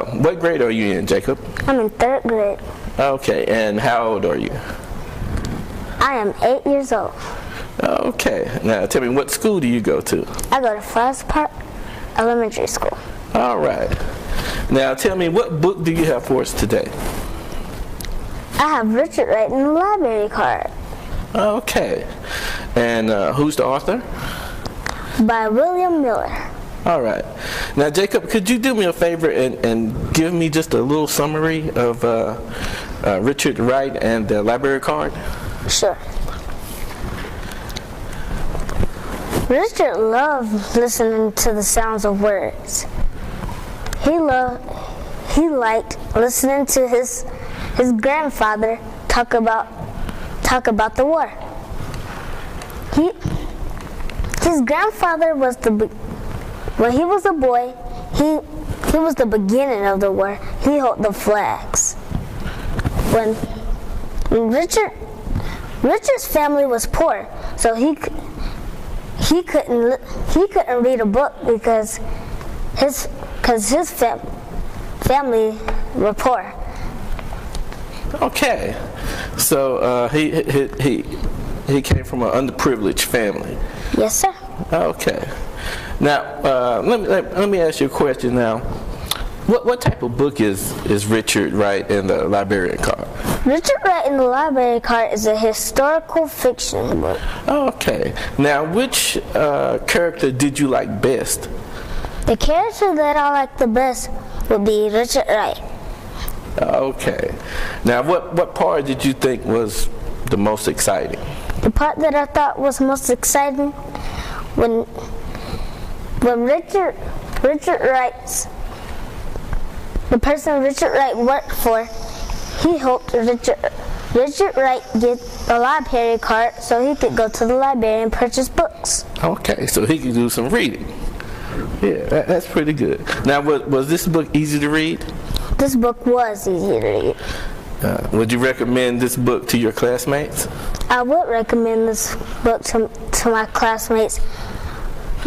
What grade are you in, Jacob? I'm in 3rd grade. Okay, and how old are you? I am 8 years old. Okay, now tell me, what school do you go to? I go to Park Elementary School. All right. Now tell me, what book do you have for us today? I have Richard Wright in the library card. Okay. And who's the author? By William Miller. All right. Now, Jacob, could you do me a favor and give me just a little summary of Richard Wright and the library card? Sure. Richard loved listening to the sounds of words. He liked listening to his grandfather talk about the war. His grandfather was when he was a boy, he was the beginning of the war. He held the flags. When Richard's family was poor, so he couldn't read a book because his family were poor. Okay, so he came from an underprivileged family. Yes, sir. Okay. Now let me ask you a question. Now, what type of book is Richard Wright in the librarian card? Richard Wright in the library card is a historical fiction book. Okay. Now, which character did you like best? The character that I like the best would be Richard Wright. Okay. Now, what part did you think was the most exciting? The part that I thought was most exciting when Richard Wright's the person Richard Wright worked for, he helped Richard Wright get a library card so he could go to the library and purchase books. Okay, so he could do some reading. Yeah, that's pretty good. Now, was this book easy to read? This book was easy to read. Would you recommend this book to your classmates? I would recommend this book to my classmates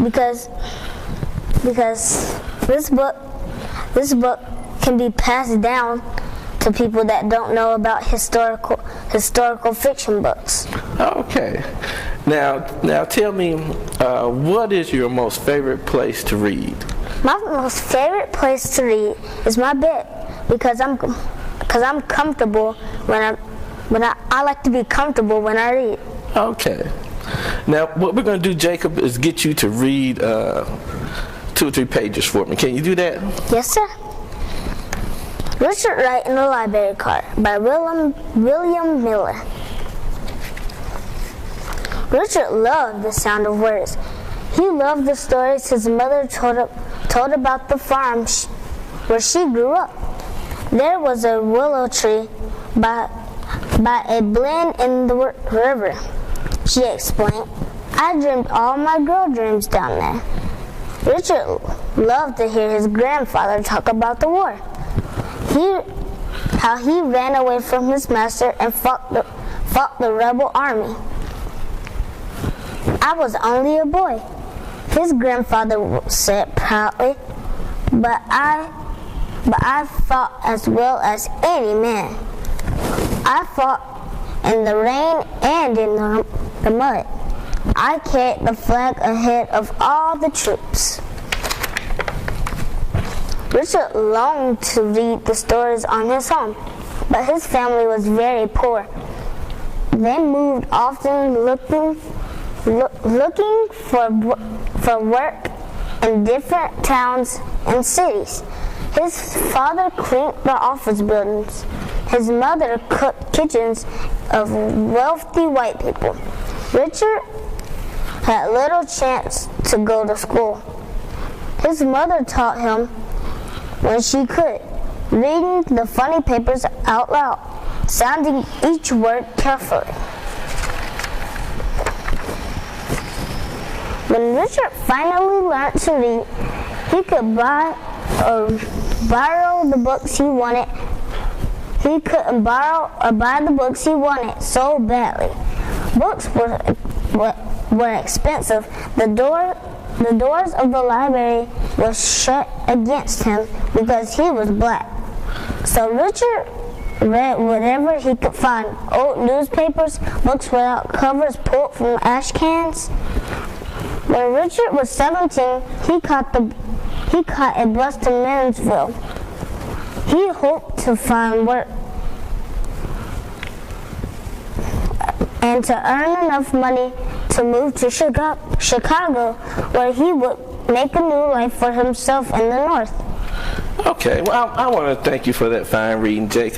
because this book can be passed down to people that don't know about historical fiction books. Okay. Now tell me, what is your most favorite place to read? My most favorite place to read is my bed because I'm comfortable I like to be comfortable when I read. Okay. Now what we're going to do, Jacob, is get you to read 2 or 3 pages for me. Can you do that? Yes, sir. Richard Wright in the library card by William Miller. Richard loved the sound of words. He loved the stories his mother told about the farm where she grew up. There was a willow tree by a bend in the river, she explained. I dreamed all my girl dreams down there. Richard loved to hear his grandfather talk about the war. How he ran away from his master and fought the rebel army. I was only a boy, his grandfather said proudly, but I fought as well as any man. I fought in the rain and in the mud. I carried the flag ahead of all the troops. Richard longed to read the stories on his home, but his family was very poor. They moved often looking for work in different towns and cities. His father cleaned the office buildings. His mother cooked kitchens of wealthy white people. Richard had little chance to go to school. His mother taught him when she could, reading the funny papers out loud, sounding each word carefully. When Richard finally learned to read, he could buy or borrow the books he wanted. He couldn't borrow or buy the books he wanted so badly. Books were expensive. The The doors of the library were shut against him because he was black. So Richard read whatever he could find: old newspapers, books without covers pulled from ash cans. When Richard was 17, he caught a bus to Mansville. He hoped to find work and to earn enough money to move to Chicago, where he would make a new life for himself in the North. Okay, well, I want to thank you for that fine reading, Jacob.